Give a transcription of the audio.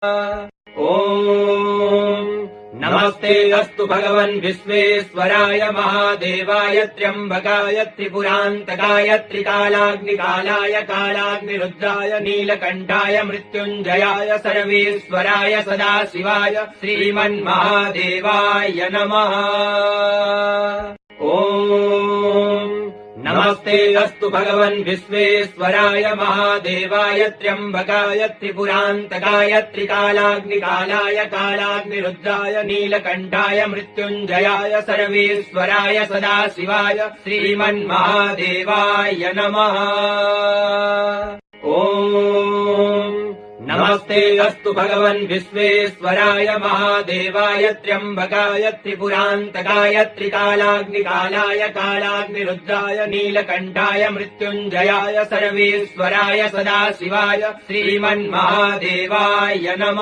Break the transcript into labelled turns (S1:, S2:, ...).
S1: ॐ नमस्ते अस्तु भगवन् विश्वेश्वराय महादेवाय त्र्यम्बकाय त्रिपुरान्तकाय त्रिकालाग्निकालाय कालाग्निरुद्राय नीलकण्ठाय मृत्युञ्जयाय सर्वेश्वराय सदाशिवाय श्रीमन्महादेवाय नमः। ॐ नमस्ते अस्तु भगवन् विश्वेश्वराय महादेवाय त्र्यम्बकाय त्रिपुरान्तकाय त्रिकालाग्निकालाय कालाग्निरुद्राय नीलकण्ठाय मृत्युञ्जयाय सर्वेश्वराय सदाशिवाय श्रीमन्महादेवाय नमः। ॐ नमस्ते अस्तु भगवन् विश्वेश्वराय महादेवाय त्र्यम्बकाय त्रिपुरान्तकाय त्रिकालाग्निकालाय कालाग्निरुद्राय नीलकण्ठाय मृत्युञ्जयाय सर्वेश्वराय सदाशिवाय श्रीमन्महादेवाय नमः।